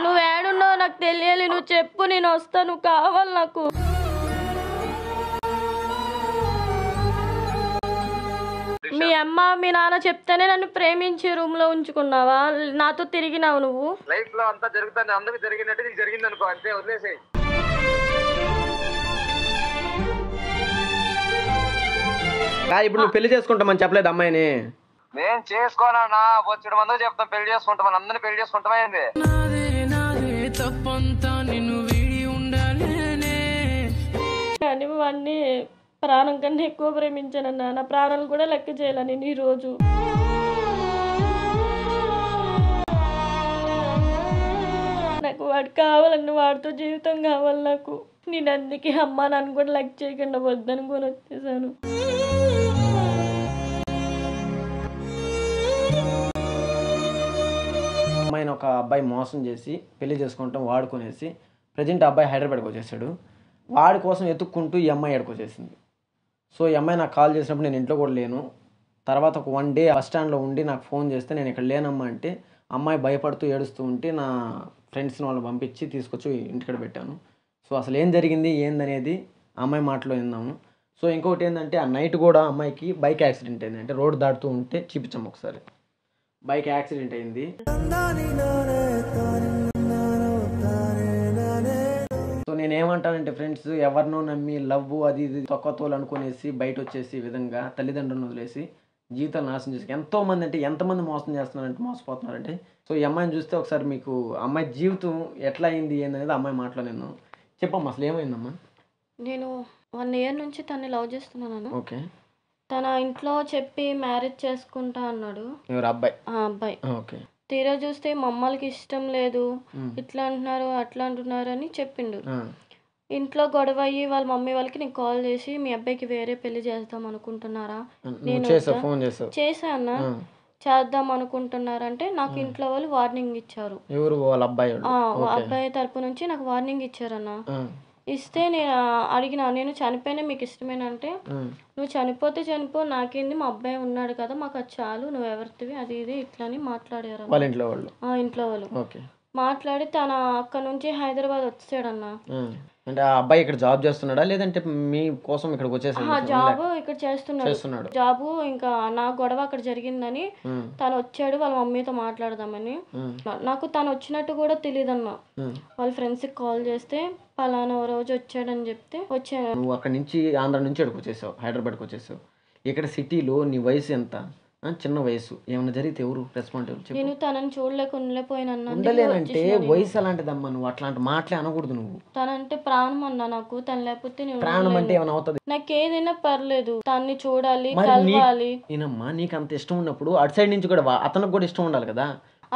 నువ్వు ఏడున్నావు నాకు తెలియాలి, నువ్వు చెప్పు, నేను వస్తా, నువ్వు కావాలి నాకు. మీ అమ్మ మీ నాన్న చెప్తేనే నన్ను ప్రేమించి రూమ్ లో ఉంచుకున్నావా? నాతో తిరిగినావు నువ్వు? లైఫ్ లో అంతా జరుగుతుంది, అందరికి జరిగినట్టు నీకు జరిగింది అనుకో, అంతే, వదిలేసేయ్. ఇప్పుడు నువ్వు పెళ్లి చేసుకుంటామని చెప్పలేదు అమ్మాయిని? నేను చేసుకోనా, వచ్చి మంది చెప్తాం పెళ్లి చేసుకుంటాం, అందరిని పెళ్లి చేసుకుంటామైంది. కానీ వాడిని ప్రాణం కన్నా ఎక్కువ ప్రేమించానన్నా, నా ప్రాణాలు కూడా లెక్క చేయాల నేను ఈరోజు. నాకు వాడు కావాలన్న, వాడితో జీవితం కావాలి నాకు. నేను అందుకే అమ్మ నన్ను కూడా లెక్క చేయకుండా వద్దనుకొని వచ్చేసాను. అమ్మాయిని ఒక అబ్బాయి మోసం చేసి పెళ్లి చేసుకుంటాం వాడుకునేసి ప్రజెంట్ అబ్బాయి హైదరాబాద్కి వచ్చేసాడు. వాడి కోసం ఎత్తుక్కుంటూ ఈ అమ్మాయి ఎక్కడికి వచ్చేసింది. సో ఈ అమ్మాయి నాకు కాల్ చేసినప్పుడు నేను ఇంట్లో కూడా లేను. తర్వాత ఒక 1 డే బస్ స్టాండ్లో ఉండి నాకు ఫోన్ చేస్తే నేను ఇక్కడ లేనమ్మా అంటే అమ్మాయి భయపడుతూ ఏడుస్తూ ఉంటే నా ఫ్రెండ్స్ని వాళ్ళని పంపించి తీసుకొచ్చి ఇంటికడ పెట్టాను. సో అసలు ఏం జరిగింది ఏందనేది అమ్మాయి మాటలో విందాము. సో ఇంకొకటి ఏంటంటే ఆ నైట్ కూడా అమ్మాయికి బైక్ యాక్సిడెంట్ అయింది. అంటే రోడ్ దాటుతూ ఉంటే చూపించాము ఒకసారి. బైక్ యాక్సిడెంట్ అయింది. సో నేనేమంటానంటే ఫ్రెండ్స్, ఎవరినో నమ్మి లవ్ అది ఇది తొక్కతోలు అనుకునేసి బయట వచ్చేసి ఈ విధంగా తల్లిదండ్రులను వదిలేసి జీవితాలు నాశనం చేసి ఎంతోమంది, అంటే ఎంతమంది మోసం చేస్తున్నారంటే మోసపోతున్నారంటే. సో ఈ అమ్మాయిని చూస్తే ఒకసారి మీకు అమ్మాయి జీవితం ఎట్లా అయింది ఏందనేది అమ్మాయి మాటలో నేను చెప్పమ్మా. అసలు ఏమైందమ్మా? నేను 1 year నుంచి తన్ని లవ్ చేస్తున్నాను. ఓకే. తన ఇంట్లో చెప్పి మ్యారేజ్ చేసుకుంటా అన్నాడు. ఎవరు? అబ్బాయి. అబ్బాయి. ఓకే. తీరా చూస్తే మా అమ్మలకి ఇష్టం లేదు, ఇట్లా అంటున్నారు అట్లా అంటున్నారు అని చెప్పిండు. ఇంట్లో గొడవ అయ్యి వాళ్ళ మమ్మీ వాళ్ళకి నేను కాల్ చేసి మీ అబ్బాయికి వేరే పెళ్లి చేద్దాం అనుకుంటున్నారా? నేను చేసా అన్న, చేద్దాం అనుకుంటున్నారంటే నాకు ఇంట్లో వాళ్ళు వార్నింగ్ ఇచ్చారు. ఎవరు? వాళ్ళ అబ్బాయి. అబ్బాయి తరపు నుంచి నాకు వార్నింగ్ ఇచ్చారన్న. ఇస్తే నేను అడిగినా, నేను చనిపోయినా మీకు ఇష్టమేనంటే నువ్వు చనిపోతే చనిపో, నాకేంది, మా అబ్బాయి ఉన్నాడు కదా, మాకు అది చాలు, నువ్వు ఎవరివి అది ఇది ఇట్లా అని మాట్లాడారు ఇంట్లో వాళ్ళు. ఇంట్లో వాళ్ళు మాట్లాడి తన అక్కడ నుంచి హైదరాబాద్ వచ్చాడన్న. అంటే ఆ అబ్బాయి ఇక్కడ జాబ్ చేస్తున్నాడా లేదంటే మీ కోసం ఇక్కడికి వచ్చేసాడు? జాబ్ ఇక్కడ చేస్తున్నాడు జాబు. ఇంకా నా గొడవ అక్కడ జరిగిందని తను వచ్చాడు వాళ్ళ మమ్మీతో మాట్లాడదామని. నాకు తను వచ్చినట్టు కూడా తెలియదన్న. వాళ్ళ ఫ్రెండ్స్ కి కాల్ చేస్తే పలానా రోజు వచ్చాడని చెప్తే వచ్చాను. నువ్వు అక్కడ నుంచి ఆంధ్ర నుంచి ఇక్కడికి వచ్చేసావు, హైదరాబాద్కి వచ్చేసావు. ఇక్కడ సిటీలో నీ వయసు ఎంత? చిన్న వయసు. ఏమన్నా జరిగితే ఎవరు రెస్పాన్సిబుల్? నేను తనని చూడలేక ఉండలేనంటే వయసు అలాంటిదమ్మా, నువ్వు అట్లాంటి మాటలే అనకూడదు. నువ్వు తనంటే ప్రాణం అన్నా నాకు. తను లేకపోతే ప్రాణం అంటే ఏమైనా అవుతుంది? నాకు ఏదైనా పర్లేదు, తన్ని చూడాలి, కలవాలి. నేనమ్మా నీకు అంత ఇష్టం ఉన్నప్పుడు అటు సైడ్ నుంచి కూడా అతనికి కూడా ఇష్టం ఉండాలి కదా.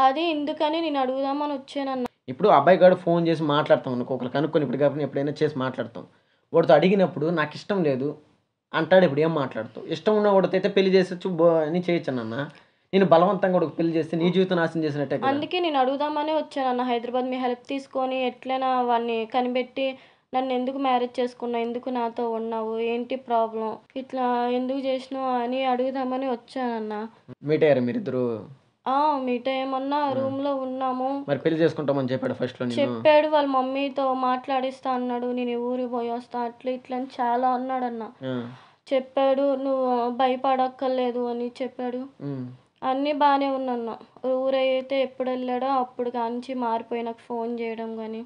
అది ఎందుకని నేను అడుగుదామని వచ్చానన్నా. ఇప్పుడు అబ్బాయి గారు ఫోన్ చేసి మాట్లాడతాం అనుకో, ఒకరు కనుక్కొని ఇప్పుడు కాబట్టి ఎప్పుడైనా చేసి మాట్లాడతాం. వాడితో అడిగినప్పుడు నాకు ఇష్టం లేదు అంటాడు. ఇప్పుడు ఏం మాట్లాడుతావు? ఇష్టం ఉన్న వాడితో అయితే పెళ్లి చేసొచ్చు అని చేయొచ్చు అన్న. నేను బలవంతంగా కూడా పెళ్లి చేస్తే నీ జీవితం నాశనం చేసినట్టే. అందుకే నేను అడుగుదామని వచ్చానన్న హైదరాబాద్. మీ హెల్ప్ తీసుకొని ఎట్లైనా వాడిని కనిపెట్టి నన్ను ఎందుకు మ్యారేజ్ చేసుకున్నావు, ఎందుకు నాతో ఉన్నావు, ఏంటి ప్రాబ్లం, ఇట్లా ఎందుకు చేసినావు అని అడుగుదామని వచ్చానన్న. మీట్ అయ్యారు మీరిద్దరు? మీట్ అయ్యామన్నా, రూమ్ లో ఉన్నాము. మరి పెళ్లి చేసుకుంటామని చెప్పాడు ఫస్ట్ లో? చెప్పాడు, వాళ్ళ మమ్మీతో మాట్లాడిస్తా అన్నాడు, నేను ఊరికి పోయి వస్తా అట్లా ఇట్లా అని చాలా అన్నాడన్న. చెప్పాడు, నువ్వు భయపడక్కర్లేదు అని చెప్పాడు. అన్నీ బాగానే ఉన్నన్న. ఊరైతే ఎప్పుడు వెళ్ళాడో అప్పుడు కాంచి మారిపోయి నాకు ఫోన్ చేయడం కానీ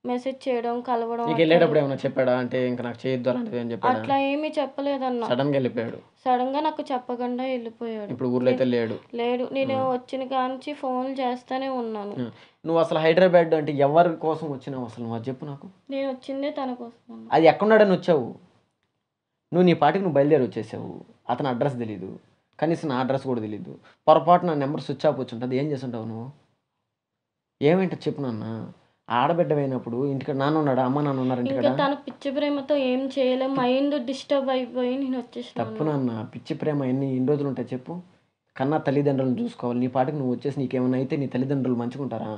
మెసేజ్ చేయడం, కలవడం. వెళ్ళేటప్పుడు ఏమైనా చెప్పాడా? అంటే ఇంకా నాకు చేయొద్దు అలాంటిది అని చెప్పాడా? అట్లా ఏమీ చెప్పలేదన్న. సడన్ గా వెళ్ళిపోయాడు. సడన్ గా నాకు చెప్పకుండా వెళ్ళిపోయాడు. ఇప్పుడు ఊర్లో అయితే లేడు. నేను వచ్చిన కాంచి ఫోన్ చేస్తానే ఉన్నాను. నువ్వు అసలు హైదరాబాద్ అంటే ఎవరి కోసం వచ్చినావు అసలు? నువ్వు చెప్పు నాకు. నేను వచ్చిందే తన కోసం. అది ఎక్కడున్నాడని వచ్చావు నువ్వు? నీ పాటికి నువ్వు బయలుదేరి వచ్చేసావు. అతని అడ్రస్ తెలీదు, కనీసం నా అడ్రస్ కూడా తెలీదు. పొరపాటు నా నెంబర్ స్విచ్ ఆఫ్ వచ్చి ఉంటుంది. ఏం చేస్తుంటావు నువ్వు? ఏమేంటో చెప్పు నాన్న. ఆడబిడ్డమైనప్పుడు ఇంటికి నాన్న ఉన్నాడా, అమ్మ నాన్న ఉన్నారు ఇంటికి? తన పిచ్చి ప్రేమతో ఏం చేయలేం, మైండ్ డిస్టర్బ్ అయిపోయి నేను వచ్చేసాను. తప్పు నాన్న. పిచ్చి ప్రేమ ఎన్ని రోజులు ఉంటాయి చెప్పు? కన్నా తల్లిదండ్రులను చూసుకోవాలి. నీ పాటికి నువ్వు వచ్చేసి నీకేమైనా అయితే నీ తల్లిదండ్రులు మంచుకుంటారా?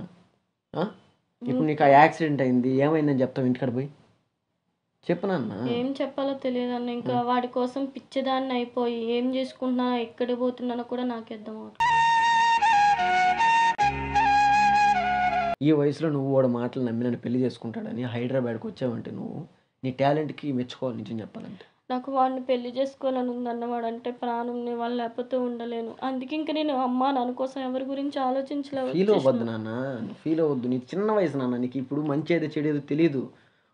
ఇప్పుడు నీకు ఆ యాక్సిడెంట్ అయింది, ఏమైందని చెప్తావు ఇంటికాడ పోయి? చెప్పు నాన్న. ఏం చెప్పాలో తెలియదు అన్న. ఇంకా వాడి కోసం పిచ్చిదాన్ని అయిపోయి ఏం చేసుకుంటున్నా, ఎక్కడ పోతున్నానో కూడా నాకు అర్థం అవుతుంది. ఈ వయసులో నువ్వు వాడు మాటలు నమ్మి నన్ను పెళ్లి చేసుకుంటాడని హైదరాబాద్కి వచ్చావంటే నువ్వు నీ టాలెంట్కి మెచ్చుకోవాలి నిజం చెప్పాలంటే. నాకు వాడిని పెళ్లి చేసుకోవాలని ఉందన్న, వాడంటే ప్రాణం, వాళ్ళు లేకపోతే ఉండలేను. అందుకే ఇంక నేను అమ్మ నాన్న కోసం ఎవరి గురించి ఆలోచించలేదు. ఫీల్ అవ్వద్దు నాన్న, ఫీల్ అవ్వద్దు. నీకు చిన్న వయసు నాన్న, నీకు ఇప్పుడు మంచి ఏదో చెడు ఏదో తెలియదు.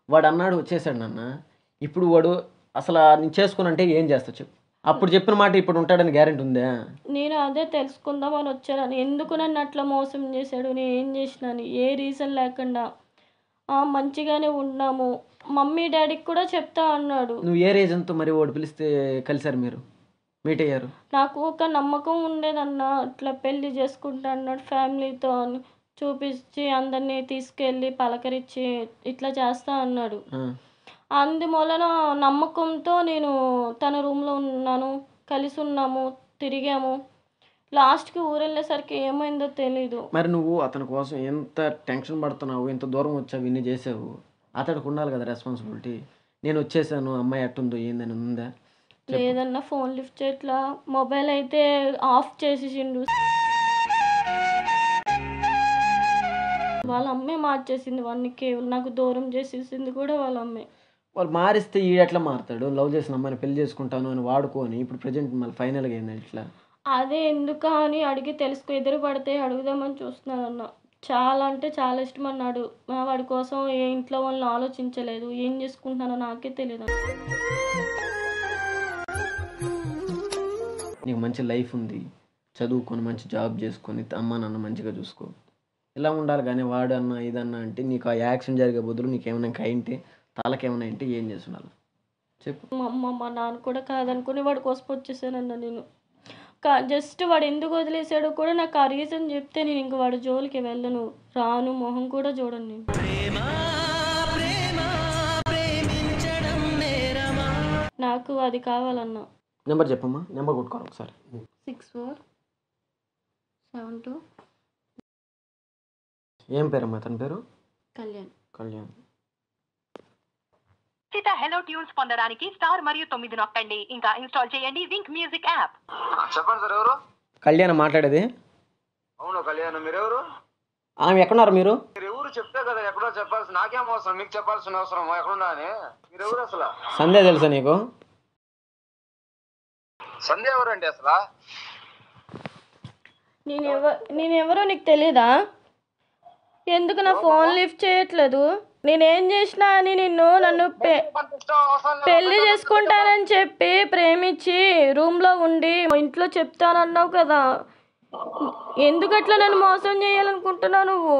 వాడు అన్నాడు వచ్చేసాడు నాన్న. ఇప్పుడు వాడు అసలు నేను చేసుకున్నంటే ఏం చేస్తావు చెప్పు. అప్పుడు చెప్పిన మాట ఇప్పుడు ఉంటాడని గ్యారెంటీ ఉందా? నేను అదే తెలుసుకుందామని వచ్చాను. ఎందుకు నన్ను అట్లా మోసం చేశాడు, నేను ఏం చేసినాను, ఏ రీజన్ లేకుండా. మంచిగానే ఉన్నాము, మమ్మీ డాడీకి కూడా చెప్తా అన్నాడు. నువ్వు ఏ రీజన్తో మరి వాడు పిలిస్తే కలిసారు, మీరు మీట్ అయ్యారు? నాకు ఒక నమ్మకం ఉండేదన్న, అట్లా పెళ్లి చేసుకుంటా అన్నాడు ఫ్యామిలీతో అని చూపించి అందరినీ తీసుకెళ్ళి పలకరించి ఇట్లా చేస్తా అన్నాడు. అందువలన నమ్మకంతో నేను తన రూమ్లో ఉన్నాను, కలిసి ఉన్నాము, తిరిగాము. లాస్ట్కి ఊరు వెళ్ళేసరికి ఏమైందో తెలీదు. మరి నువ్వు అతని కోసం ఎంత టెన్షన్ పడుతున్నావు, ఎంత దూరం వచ్చావు, ఇన్ని చేసావు, అతడికి ఉండాలి కదా రెస్పాన్సిబిలిటీ. నేను వచ్చేసాను, అమ్మాయి ఎట్టుందో ఏందని ఉందా? లేదన్నా, ఫోన్ లిఫ్ట్ చేయట్లా, మొబైల్ అయితే ఆఫ్ చేసేసిండు. వాళ్ళ అమ్మే మార్చేసింది వానికి, నాకు దూరం చేసేసింది కూడా వాళ్ళ అమ్మే. వాళ్ళు మారిస్తే ఈ ఎట్లా మారుతాడు? లవ్ చేసిన అమ్మాయిని పెళ్లి చేసుకుంటాను అని వాడుకొని ఇప్పుడు ప్రజెంట్ మళ్ళీ ఫైనల్గా ఏంది ఇట్లా? అదే ఎందుకా అని అడిగి తెలుసుకో, ఎదురు పడితే అడుగుదామని చూస్తున్నానన్న. చాలా అంటే చాలా ఇష్టం అన్నాడు. వాడి కోసం ఏ ఇంట్లో వాళ్ళని ఆలోచించలేదు, ఏం చేసుకుంటున్నానో నాకే తెలియదు. నీకు మంచి లైఫ్ ఉంది, చదువుకొని మంచి జాబ్ చేసుకొని అమ్మ నాన్న మంచిగా చూసుకో, ఇలా ఉండాలి. కానీ వాడు అన్న ఇదన్నా అంటే నీకు ఆ యాక్సిడెంట్ జరిగే బదులు నీకేమైనా అయింటే, తలకేమైనా అంటే ఏం చేస్తున్నారు చెప్పు. మా అమ్మ మా నాన్న కూడా కాదనుకుని వాడి కోసం వచ్చేసానన్న నేను. జస్ట్ వాడు ఎందుకు వదిలేసాడో కూడా నాకు ఆ రీజన్ చెప్తే నేను ఇంక వాడి జోలికి వెళ్ళను, రాను, మొహం కూడా చూడను నేను. నాకు అది కావాలన్నా. నెంబర్ చెప్పమ్మా, నెంబర్ కొట్టుకోవాలి ఒకసారి. 6472. ఏం పేరమ్మా తన పేరు? కళ్యాణ్. కళ్యాణ్. హెలో ట్యూన్స్ పొందడానికి స్టార్ మరియు 9 నొక్కండి. ఇంకా ఇన్స్టాల్ చేయండి వింక్ మ్యూజిక్ యాప్. చెప్పండి సార్, ఎవరు? కళ్యాణ్ మాట్లాడేది? అవును కళ్యాణ్. మీరెవరు? ఆమె ఎక్కడున్నారు మీరు? మీరు ఎవరు చెప్తే కదా ఎక్కడో చెప్పాల్సిన, నాకేం అవసరం మీకు చెప్పాల్సిన అవసరం ఎక్కడున్నా అని. మీరెవరు అసలు? సంధ్య తెలుసా నీకు? సంధ్య ఎవరండి అసలు? నేనెవరో నీకు తెలీదా? ఎందుకు నా ఫోన్ లిఫ్ట్ చేయట్లేదు? నేనేం చేసినా అని నన్ను పెళ్లి చేసుకుంటానని చెప్పి ప్రేమించి రూమ్లో ఉండి ఇంట్లో చెప్తానన్నావు కదా, ఎందుకట్లా నన్ను మోసం చేయాలనుకుంటున్నావు నువ్వు?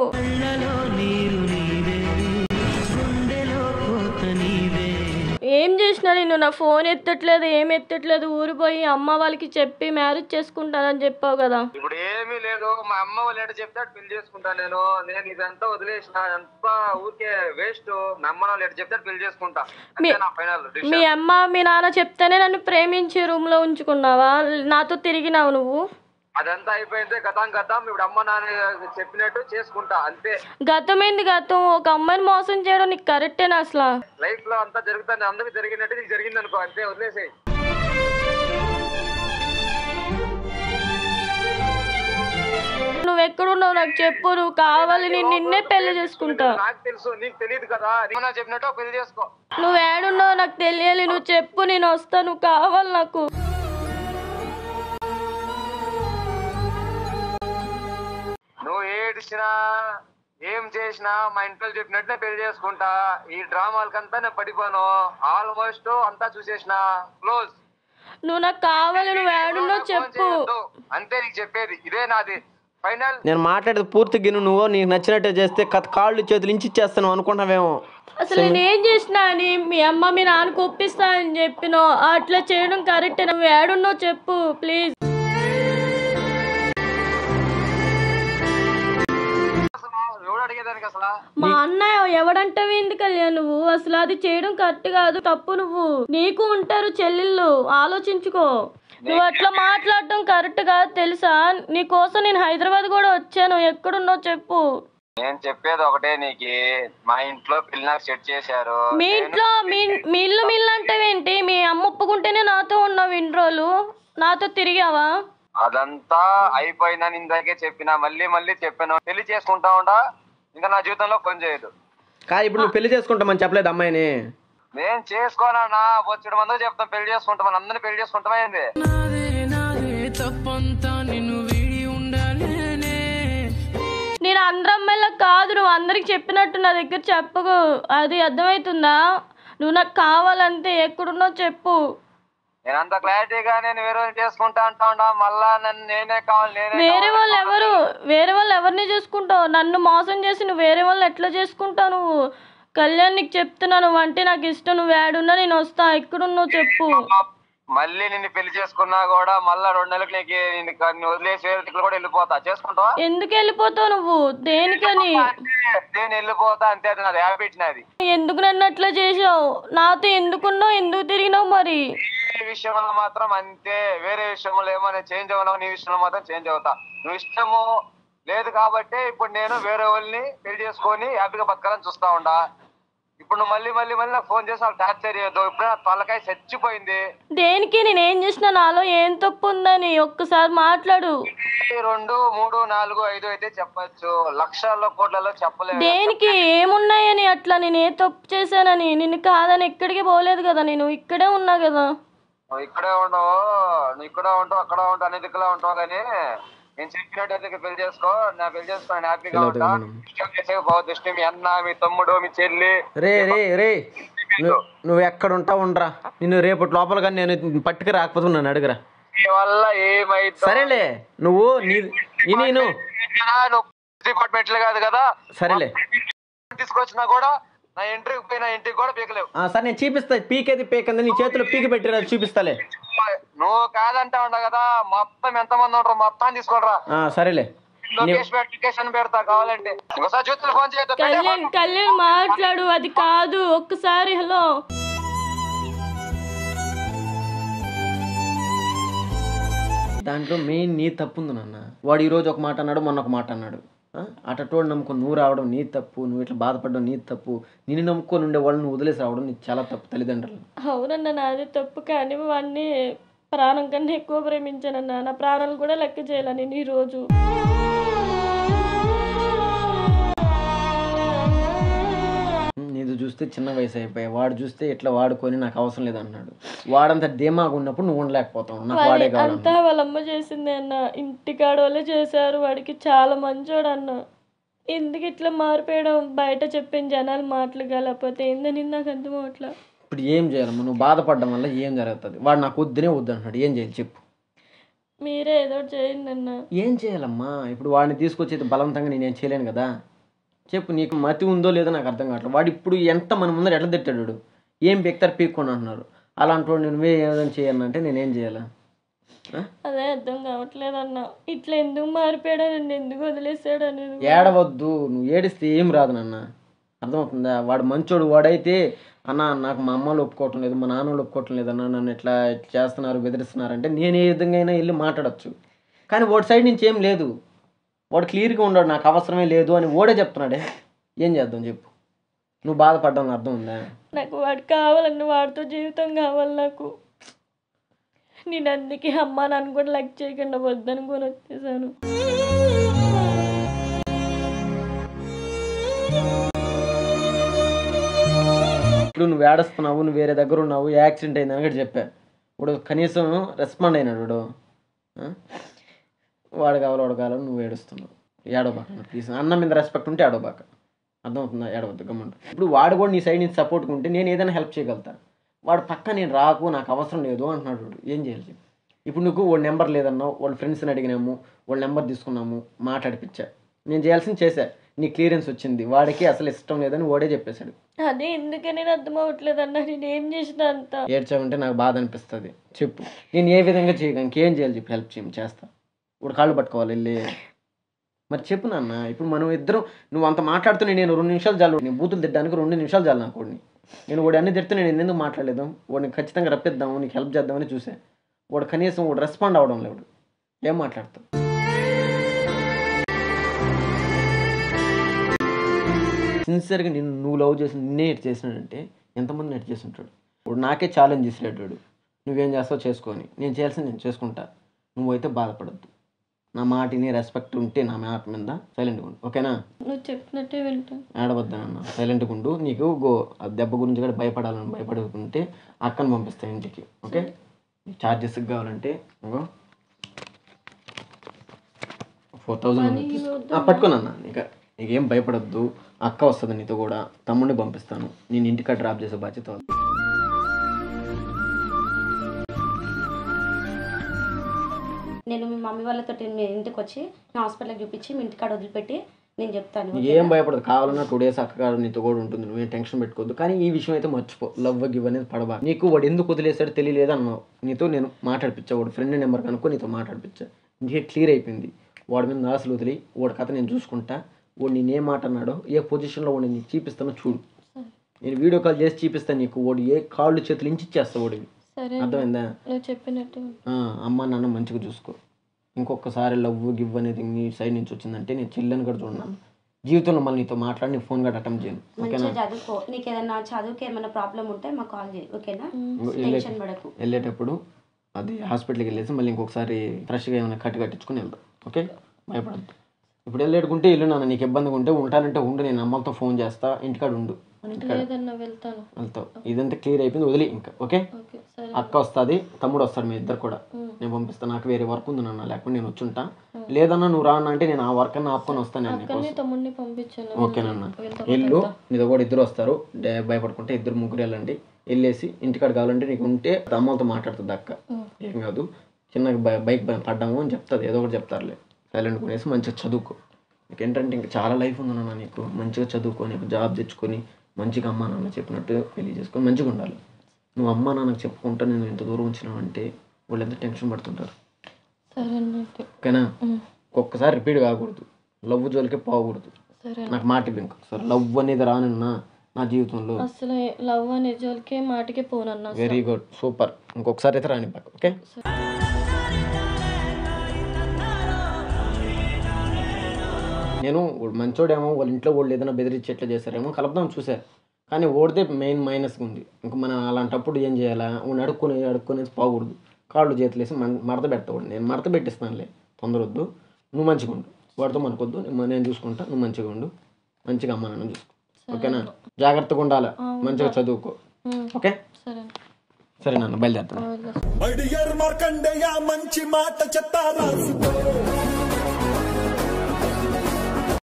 ఏం చేసినా నా ఫోన్ ఎత్తట్లేదు, ఏం ఎత్తట్లేదు. ఊరిపోయి అమ్మ వాళ్ళకి చెప్పి మ్యారేజ్ చేసుకుంటానని చెప్పావు కదా. ఇప్పుడు ఏమీ లేదు, మా అమ్మ వాళ్ళు ఎట చెప్తే పెళ్లి చేసుకుంటాను నేను ఇదంతా వదిలేసిన, అంతా ఊరికే వేస్ట్. మా అమ్మ వాళ్ళు ఎట చెప్తే పెళ్లి చేసుకుంటా. మీ అమ్మ మీ నాన్న చెప్తేనే నన్ను ప్రేమించి రూమ్ లో ఉంచుకున్నావా? నాతో తిరిగినావు నువ్వు? అదంతా అయిపోయింది, గతం. ఇప్పుడు అమ్మ నాన్న చెప్పినట్టు చేసుకుంటా అంతే. గతం ఏంది గతం? ఒక అమ్మాయిని మోసం చేయడం నీకు కరెక్టేనా? అసలు లైఫ్ లో అంతా జరుగుతుంది, అందరికి జరిగినట్టు నీకు జరిగింది అనుకో, అంతే, వదిలేసేయి. నువ్వెక్కడున్నావు నాకు చెప్పు, నువ్వు కావాలి నేను నిన్నే పెళ్లి చేసుకుంటా. నాకు తెలుసు, నీకు తెలియదు కదా. చెప్పినట్టు పెళ్లి చేసుకో. నువ్వు ఏడున్నావు నాకు తెలియాలి, నువ్వు చెప్పు, నేను వస్తా, నువ్వు కావాలి నాకు. నువ్వు ఏడిచినా ఏం చేసినా మా ఇంట్లో చెప్పినట్టే పెళ్లి చేసుకుంటా. ఈ డ్రామాలకంతా నేను పడిపోను, ఆల్మోస్ట్ అంతా చూసేసిన, క్లోజ్. నువ్వు నాకు కావాలి, నువ్వు ఏడున్నావు చెప్పు అంతే. నీకు చెప్పేది ఇదే, నాది ఫైనల్. నేను మాట్లాడేది పూర్తిగా నువ్వు నీకు నచ్చినట్టే చేస్తే కాళ్ళు చేతులు ఇచ్చేస్తాను అనుకుంటున్నావేమో. అసలు నేను ఏం చేసినా అని మీ అమ్మ మీ నాన్నకు ఒప్పిస్తా అని చెప్పినావు, అట్లా చేయడం కరెక్టే. నువ్వు ఏడున్నావు చెప్పు ప్లీజ్. మా అన్నయ్య ఎవడంటావు ఎందుకు కళ్యాణ్ నువ్వు? అసలు అది చేయడం కరెక్ట్ కాదు, తప్పు. నువ్వు నీకు ఉంటారు చెల్లెళ్ళు, ఆలోచించుకో. నువ్వు అట్లా మాట్లాడటం కరెక్ట్ కాదు తెలుసా? నీ కోసం నేను హైదరాబాద్ కూడా వచ్చాను, ఎక్కడున్నావు చెప్పు. నేను చెప్పేది ఒకటే, నీకు మా ఇంట్లో పిల్లలు సెట్ చేశారు. మీ ఇంట్లో మీ ఇల్లు అంటావేంటి? మీ అమ్మ ఒప్పుకుంటేనే నాతో ఉన్నావు ఇన్ని రోజులు, నాతో తిరిగావా? అదంతా అయిపోయిందని ఇందాకే చెప్పినా, మళ్ళీ చెప్పాను. పెళ్లి చేసుకుంటా ఉండా, ఇంకా నా జీవితంలో ఫోన్ చేయదు. కాదు ఇప్పుడు నువ్వు పెళ్లి చేసుకుంటామని చెప్పలేదు అమ్మాయిని? నేను చేసుకోనా వచ్చి మంది చెప్తాం పెళ్లి చేసుకుంటామని, అందరిని పెళ్లి చేసుకుంటామా ఏంది? నేను అందరు అమ్మాయిలకు కాదు, నువ్వు అందరికి చెప్పినట్టు నా దగ్గర చెప్పకు. అది అర్థమవుతుందా? నువ్వు నాకు కావాలంటే ఎక్కడున్నావు చెప్పు. నేను అంత క్లారిటీగా నేను వేరే చేసుకుంటా అంటా మళ్ళా నన్ను నేనే కావాలి వేరే వాళ్ళు ఎవరిని చేసుకుంటావు? నన్ను మోసం చేసి నువ్వు వేరే వాళ్ళు ఎట్లా చేసుకుంటావు? నువ్వు కళ్యాణ్ నీకు చెప్తున్నా, నువ్వు అంటే నాకు ఇష్టం, నువ్వు ఏడున్నా నేను వస్తా, ఎక్కడున్నావు చెప్పు. మళ్ళీ నిన్ను పెళ్లి చేసుకున్నా కూడా మళ్ళా 2 నెలలకు నీకు వదిలేసి వేరే కూడా వెళ్ళిపోతా. చేసుకుంటావా? ఎందుకు వెళ్ళిపోతావు నువ్వు? దేనికని? నేను వెళ్ళిపోతా అంతే, అది నాది హ్యాబిట్ నాది. ఎందుకు నన్ను అట్లా చేసావు? నాతో ఎందుకున్నావు? ఎందుకు తిరిగినావు? మరి ఈ విషయంలో మాత్రం అంతే, వేరే విషయంలో ఏమో నేను చేంజ్ అవ్వను, నీ విషయంలో మాత్రం చేంజ్ అవుతా. నువ్వు ఇష్టము లేదు కాబట్టి ఇప్పుడు నేను వేరే వాళ్ళని పెళ్లి చేసుకొని హ్యాపీగా బతకాలని చూస్తా ఉండా. ఇప్పుడు నువ్వు మళ్ళీ మళ్ళీ మళ్ళీ నాకు ఫోన్ చేసి నాకు టార్చర్ చేయొద్దు. ఇప్పుడు నా తలకాయ చచ్చిపోయింది. దేనికి? నేనేం చేసినా? నాలో ఏం తప్పు ఉందని ఒక్కసారి మాట్లాడు. 2, 3, 4, 5 అయితే చెప్పచ్చు, లక్షల్లో కోట్లలో చెప్పలేదు. దేనికి? ఏమున్నాయని అట్లా? నేను ఏ తప్పు చేశానని? నిన్ను కాదని ఎక్కడికి పోలేదు కదా, నేను ఇక్కడే ఉన్నా కదా. నువ్వు ఇక్కడే ఉండవు, నువ్వు ఇక్కడ ఉంటావు, అక్కడ ఉంటావు, అన్ని దిక్కులా ఉంటావు. కానీ నేను చెప్పినట్టు పెళ్లి చేసుకో, నా పెళ్లి చేసుకొని హ్యాపీగా ఉంటా. దృష్టి మీ అన్న, మీ తమ్ముడు, మీ చెల్లి. రే నువ్వు ఎక్కడ ఉంటావు ఉండరా, నిన్ను రేపటి లోపల కానీ నేను పట్టుకు రాకపోతే నన్ను అడుగురా. వల్ల ఏమైతే సరేలే, నువ్వు నేను డిపార్ట్మెంట్ కాదు కదా. సరేలే తీసుకొచ్చినా కూడా నా ఇంటికి పోయిన ఇంటికి కూడా పీకలేవు. సరే నేను చూపిస్తా, పీకేది పీకంది నీ చేతిలో పీకి పెట్టిరా, చూపిస్తాలే. నువ్వు కాదంటా ఉండవు కదా, మొత్తం ఎంతమంది ఉంటారు మొత్తం తీసుకోరా. సరేలే లొకేషన్ పెడతా కావాలంటే. ఇంకోసారి జ్యోతులు ఫోన్ చేయొద్దు. కళ్యాణ్ మాట్లాడు, అది కాదు ఒక్కసారి. హలో, దాంట్లో మెయిన్ నీ తప్పు ఉంది నాన్న. వాడు ఈరోజు ఒక మాట అన్నాడు, మొన్న ఒక మాట అన్నాడు. అటోడు నమ్ముకొని నువ్వు రావడం నీ తప్పు, నువ్వు ఇట్లా బాధపడడం నీ తప్పు, నిన్ను నమ్ముకొని ఉండే వాళ్ళని నువ్వు వదిలేసి రావడం నీకు చాలా తప్పు తల్లిదండ్రులు. అవునన్నా, నాది తప్పు. కానీ వాడిని ప్రాణం కన్నా ఎక్కువ ప్రేమించానన్నా. నా ప్రాణాలు కూడా లెక్క చేయాల నేను ఈరోజు. నీది చూస్తే చిన్న వయసు అయిపోయాయి, వాడు చూస్తే ఇట్లా వాడుకొని నాకు అవసరం లేదు అన్నాడు. వాడంతా ధీమాగా ఉన్నప్పుడు నువ్వు ఉండలేకపోతావు, నాకు వాడే కావాలి. అంతా వాళ్ళమ్మ చేసింది అన్న, ఇంటికాడ వాళ్ళే చేశారు. వాడికి చాలా మంచోడు అన్న. ఎందుకు ఇట్లా మారిపోయడం? బయట చెప్పిన జనాలు మాటలు కాలేకపోతే ఏందని నాకు అర్థం అవట్లా. ఇప్పుడు ఏం చేయాలమ్మా? నువ్వు బాధపడడం వల్ల ఏం జరుగుతుంది? వాడు నాకు వద్దునే వద్దు అంటున్నాడు, ఏం చేయాలి చెప్పు? మీరే ఏదో చేయండి అన్న. ఏం చేయాలమ్మా? ఇప్పుడు వాడిని తీసుకొచ్చేది బలవంతంగా నేనేం చేయలేను కదా. చెప్పు, నీకు మతి ఉందో లేదో నాకు అర్థం కావట్లేదు. వాడు ఇప్పుడు ఎంత మన ముందర ఎట్లా తిట్టాడు, ఏం బెక్తారు పీక్కొని అంటున్నారు. అలాంటి వాడు నువ్వే ఏదైనా చేయాలంటే నేనేం చేయాలా? అదే అర్థం కావట్లేదు అన్న. ఇట్లా ఎందుకు మారిపోయాడు, నన్ను ఎందుకు వదిలేసాడు అనేది. ఏడవద్దు, నువ్వు ఏడిస్తే ఏం రాదు నాన్న, అర్థమవుతుందా? వాడు మంచోడు. వాడైతే అన్న నాకు మా అమ్మలు ఒప్పుకోవటం లేదు, మా నాన్నలు ఒప్పుకోవటం లేదు అన్న, నన్ను ఇట్లా చేస్తున్నారు, బెదిరిస్తున్నారు అంటే నేను ఏ విధంగా అయినా వెళ్ళి మాట్లాడచ్చు. కానీ వాడి సైడ్ నుంచి ఏం లేదు, వాడు క్లియర్గా ఉన్నాడు, నాకు అవసరమే లేదు అని ఓడే చెప్తున్నాడే. ఏం చేద్దాం చెప్పు? నువ్వు బాధపడ్డావు, అర్థం ఉందా? నాకు వాడు కావాలన్న, వాడితో జీవితం కావాలి నాకు. నేను అందుకే అమ్మ నన్ను కూడా లెక్క చేయకుండా వద్దనుకొని వచ్చేసాను. ఇప్పుడు నువ్వు ఏడుస్తున్నావు, నువ్వు వేరే దగ్గర ఉన్నావు, యాక్సిడెంట్ అయిందని కూడా చెప్పా. ఇప్పుడు కనీసం రెస్పాండ్ అయినాడు వాడు. వాడు కావాలి నువ్వు ఏడుస్తున్నావు. ఏడవబాక ప్లీజ్, అన్న మీద రెస్పెక్ట్ ఉంటే ఏడవబాక, అర్థమవుతుందా? ఏడవద్దు, గమ్మంట. ఇప్పుడు వాడు కూడా నీ సైడ్ నుంచి సపోర్ట్గా ఉంటే నేను ఏదైనా హెల్ప్ చేయగలుగుతా. వాడు పక్క నేను రాకు, నాకు అవసరం లేదు అంటున్నాడు. వాడు ఏం చేయాలి? ఇప్పుడు నువ్వు వాడు నెంబర్ లేదన్నావు, వాళ్ళ ఫ్రెండ్స్ని అడిగినాము, వాళ్ళ నెంబర్ తీసుకున్నాము, మాట్లాడిపించా. నేను చేయాల్సింది చేశా, నీ క్లియరెన్స్ వచ్చింది. వాడికి అసలు ఇష్టం లేదని వాడే చెప్పేశాడు. అదే ఎందుకని అర్థం అవ్వట్లేదు అన్న. నేను ఏం చేసిన అంత ఏడ్చావంటే నాకు బాధ అనిపిస్తుంది. చెప్పు, నేను ఏ విధంగా చేయగలను? ఇంకేం చేయాలి చెప్పు, హెల్ప్ చేస్తా. ఇప్పుడు కాళ్ళు పట్టుకోవాలి వెళ్ళి. మరి చెప్పు నాన్న, ఇప్పుడు మనం ఇద్దరం నువ్వు అంత మాట్లాడుతూ నేను 2 నిమిషాలు చాలు, నీ బూతులు తిట్టడానికి 2 నిమిషాలు చాలు నాకు. వాడిని నేను వాడు అన్ని తిడితే నేను ఎందుకు మాట్లాడలేదు? వాడిని ఖచ్చితంగా రప్పిద్దాము, నీకు హెల్ప్ చేద్దామని చూసా. వాడు కనీసం వాడు రెస్పాండ్ అవ్వడం లేడు. ఏం మాట్లాడతావు? సిన్సియర్గా నువ్వు లవ్ చేసి నిన్నే ఎట్ చేసినాడంటే ఎంతమంది నెట్ చేసి ఉంటాడు. ఇప్పుడు నాకే ఛాలెంజ్ చేసినాడు. నువ్వేం చేస్తావు చేసుకొని, నేను చేయాల్సింది నేను చేసుకుంటా, నువ్వైతే బాధపడద్దు. నా మాటిని రెస్పెక్ట్ ఉంటే నా మాట మీద సైలెంట్గా ఉండు, ఓకేనా? నువ్వు చెప్పినట్టే వింటాను. ఏడవద్దనన్నా, సైలెంట్గా ఉండు. నీకు దెబ్బ గురించి కూడా భయపడుకుంటే అక్కని పంపిస్తాను ఇంటికి, ఓకే? ఛార్జెస్ కావాలంటే 4,000 పట్టుకున్నా. నీకేం భయపడద్దు, అక్క వస్తుంది నీతో కూడా, తమ్ముడిని పంపిస్తాను, నేను ఇంటికాడ డ్రాప్ చేసే బాధ్యత. నేను మీ మమ్మీ వాళ్ళతో మీ ఇంటికి వచ్చి నా హాస్పిటల్కి చూపించి మీ ఇంటికాడ వదిలిపెట్టి నేను చెప్తాను. ఏం భయపడదు, కావాలన్నా 2 days అక్క నీతో కూడా ఉంటుంది, నువ్వేం టెన్షన్ పెట్టుకోవద్దు. కానీ ఈ విషయం అయితే మర్చిపో, లవ్ గివ్ అనేది పడబా. నీకు వాడు ఎందుకు వదిలేసాడు తెలియలేదు అన్నావు, నీతో నేను మాట్లాడిపించా, వాడు ఫ్రెండ్ నెంబర్ కనుక్కో నీతో మాట్లాడిపించా, నీకే క్లియర్ అయిపోయింది. వాడి మీద నాసులు వదిలి వాడి కథ నేను చూసుకుంటా. వాడు నేనేం మాట అన్నాడో ఏ పొజిషన్లో వాడిని నీకు చూపిస్తానో చూడు, నేను వీడియో కాల్ చేసి చూపిస్తాను నీకు. వాడు ఏ కాళ్ళు చేతులు ఇంచిచ్చేస్తా వాడివి, అర్థమైందా? చెప్పినట్టు అమ్మ నాన్న మంచిగా చూసుకో. ఇంకొకసారి లవ్ గివ్ అనేది నీ సైడ్ నుంచి వచ్చిందంటే నేను చెల్లెని కూడా చూడన్నాను జీవితంలో, మళ్ళీ నీతో మాట్లాడి నీ ఫోన్ కూడా అటెంప్ట్ చేయను, ఓకేనా? చదువుకో, నీకు ఏదైనా చదువుకి ఏమైనా ప్రాబ్లం ఉంటే మాకు కాల్ చేయి, ఓకేనా? టెన్షన్ పడకు. వెళ్ళేటప్పుడు అది హాస్పిటల్కి వెళ్ళేసి మళ్ళీ ఇంకొకసారి ఫ్రెష్గా ఏమైనా కట్టించుకుని వెళ్దాం, ఓకే? భయపడద్దు. ఇప్పుడు వెళ్ళేటుకుంటే ఇల్లు నాన్న, నీకు ఇబ్బందిగా ఉంటే ఉంటానంటే ఉండు, నేను అమ్మతో ఫోన్ చేస్తా, ఇంటికాడ ఉండు, వెళ్తావు. ఇదంతా క్లియర్ అయిపోయింది, వదిలి ఇంకా, ఓకే? అక్క వస్తుంది, తమ్ముడు వస్తాడు, మీ ఇద్దరు కూడా నేను పంపిస్తాను. నాకు వేరే వర్క్ ఉంది నాన్న, లేకపోతే నేను వచ్చుంటా. లేదన్నా నువ్వు రాను అంటే నేను ఆ వర్క్ అన్న ఆపుకొని వస్తాను, ఓకేనన్నా? ఇల్లు నీతో కూడా ఇద్దరు వస్తారు, భయపడుకుంటే 2-3 వెళ్ళండి. వెళ్ళేసి ఇంటికాడ కావాలంటే నీకు ఉంటే అమ్మలతో మాట్లాడుతుంది అక్క, ఏం కాదు, చిన్నగా బైక్ పడ్డాము అని చెప్తుంది, ఏదో ఒకటి చెప్తారులే. సైలెంట్ కొనేసి మంచిగా చదువుకో. నీకు ఏంటంటే ఇంకా చాలా లైఫ్ ఉంది నాన్న, నీకు మంచిగా చదువుకో, నీకు జాబ్ తెచ్చుకొని మంచిగా అమ్మ నాన్న చెప్పినట్టు పెళ్లి చేసుకొని మంచిగా ఉండాలి. నువ్వు అమ్మ నాన్నకు చెప్పుకుంటా నేను ఇంత దూరం వచ్చినావు అంటే వాళ్ళు ఎంత టెన్షన్ పడుతుంటారు, ఓకేనా? ఒక్కసారి రిపీట్ కాకూడదు, లవ్ జోలికే పోకూడదు. నాకు మాట ఇంకొకసారి లవ్ అనేది రానున్నా నా జీవితంలో, అసలు లవ్ అనే జోలికే మాటకే పోనన్నా. Very good, super. ఇంకొకసారి అయితే రాని పక్క, ఓకే? నేను మంచోడేమో వాళ్ళ ఇంట్లో వాళ్ళు ఏదైనా బెదిరించి ఎట్లా చేశారేమో కలుపుదాం చూశారు, కానీ ఓడితే మెయిన్ మైనస్గా ఉంది. ఇంకా మనం అలాంటప్పుడు ఏం చేయాలా, వాడిని అడుక్కునేసి పోకూడదు, కాళ్ళు చేతులేసి మడత పెట్టకూడదు. నేను మడత పెట్టిస్తానులే, తొందర వద్దు, నువ్వు మంచిగా ఉండు, వాడితో మనకొద్దు, నేను చూసుకుంటా, నువ్వు మంచిగా ఉండు, మంచిగా అమ్మ నాన్న చూసుకో, ఓకేనా? జాగ్రత్తగా ఉండాలి, మంచిగా చదువుకో, ఓకే? సరే నాన్న, బయలుదేరుతాను.